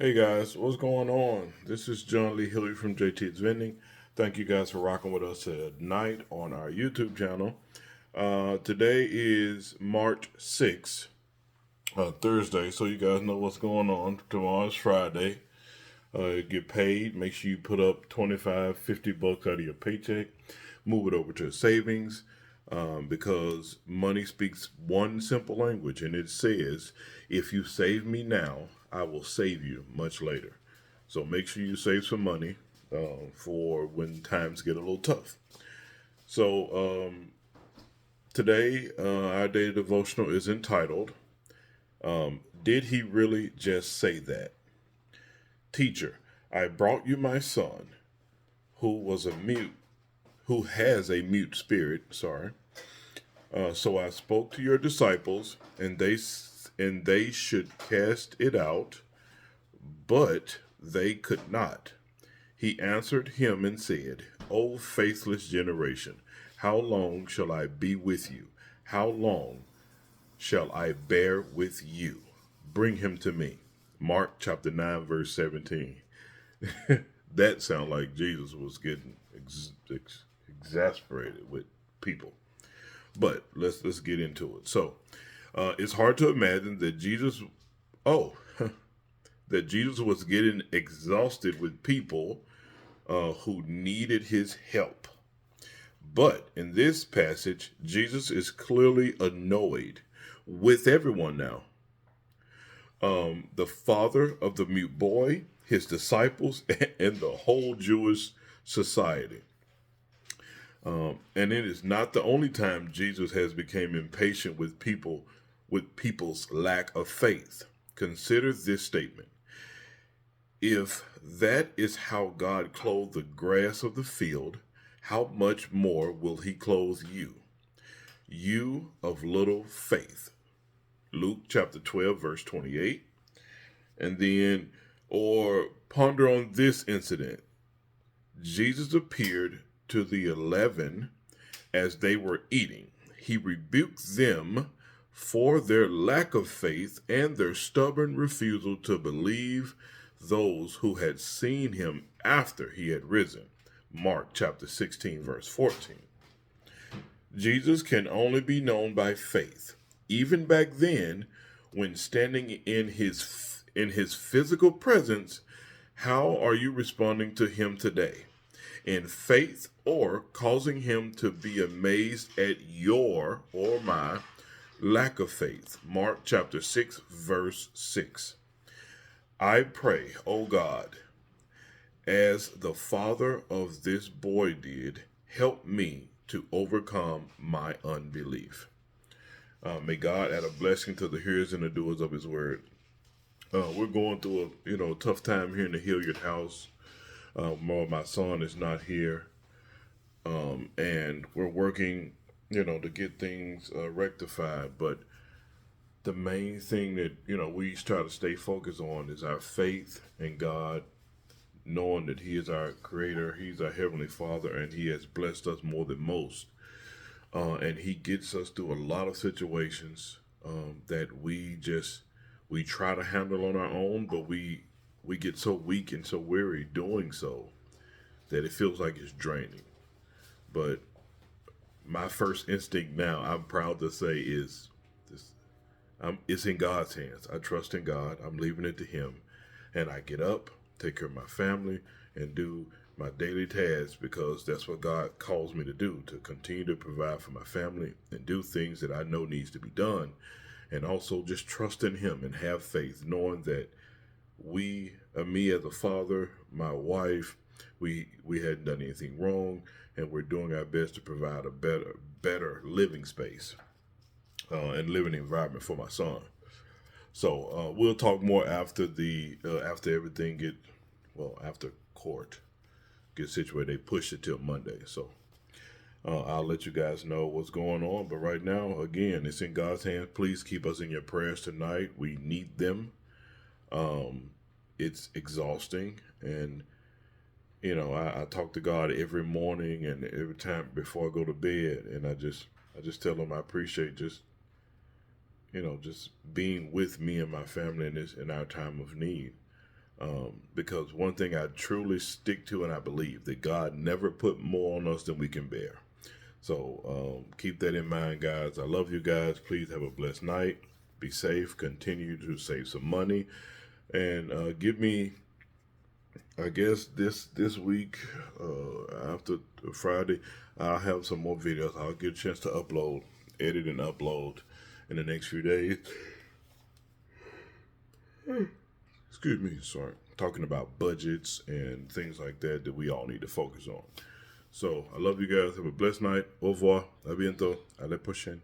Hey guys, what's going on? This is John Lee Hillary from JT's Vending. Thank you guys for rocking with us tonight on our YouTube channel. Today is March 6th, Thursday, so you guys know what's going on. Tomorrow's Friday. Get paid. Make sure you put up 25, 50 bucks out of your paycheck. Move it over to savings because money speaks one simple language, and it says, if you save me now, I will save you much later. So make sure you save some money for when times get a little tough. So today, our daily devotional is entitled, Did He Really Just Say That? Teacher, I brought you my son, who was a mute, who has a mute spirit. So I spoke to your disciples, and they should cast it out, but they could not. He answered him and said, O faithless generation, how long shall I be with you? How long shall I bear with you? Bring him to me. Mark chapter 9, verse 17. That sounded like Jesus was getting exasperated with people. But let's get into it. So it's hard to imagine that oh, that Jesus was getting exhausted with people who needed his help. But in this passage, Jesus is clearly annoyed with everyone now. The father of the mute boy, his disciples, and the whole Jewish society. And it is not the only time Jesus has become impatient with people's lack of faith. Consider this statement. If that is how God clothed the grass of the field, how much more will he clothe you? You of little faith. Luke chapter 12, verse 28. And then, or ponder on this incident. Jesus appeared to the 11 as they were eating. He rebuked them for their lack of faith and their stubborn refusal to believe those who had seen him after he had risen. Mark chapter 16, verse 14. Jesus can only be known by faith. Even back then, when standing in his physical presence, how are you responding to him today? In faith, or causing him to be amazed at your or my lack of faith? Mark chapter 6, verse 6. I pray, O God, as the father of this boy did, help me to overcome my unbelief. May God add a blessing to the hearers and the doers of his word. We're going through a tough time here in the Hilliard house. My son is not here, and we're working, to get things rectified. But the main thing that we try to stay focused on is our faith in God, knowing that He is our Creator, He's our Heavenly Father, and He has blessed us more than most. And He gets us through a lot of situations that we try to handle on our own, but we get so weak and so weary doing so that it feels like it's draining. But my first instinct now, I'm proud to say, is this: it's in God's hands. I trust in God. I'm leaving it to Him, and I get up, take care of my family, and do my daily tasks because that's what God calls me to do, to continue to provide for my family and do things that I know needs to be done, and also just trust in Him and have faith, knowing that me as a father, my wife, we hadn't done anything wrong, and we're doing our best to provide a better living space and living environment for my son. So we'll talk more after after everything after court gets situated. They push it till Monday, so I'll let you guys know what's going on. But right now, again, it's in God's hands. Please keep us in your prayers tonight. We need them. It's exhausting, and I talk to God every morning and every time before I go to bed, and I just tell Him I appreciate just being with me and my family in our time of need. Because one thing I truly stick to and I believe that God never put more on us than we can bear. So keep that in mind, guys. I love you guys. Please have a blessed night. Be safe. Continue to save some money. And give me, I guess, this week, after Friday, I'll have some more videos. I'll get a chance to edit and upload in the next few days. Excuse me, sorry. Talking about budgets and things like that we all need to focus on. So I love you guys. Have a blessed night. Au revoir. A bientôt. À la prochaine.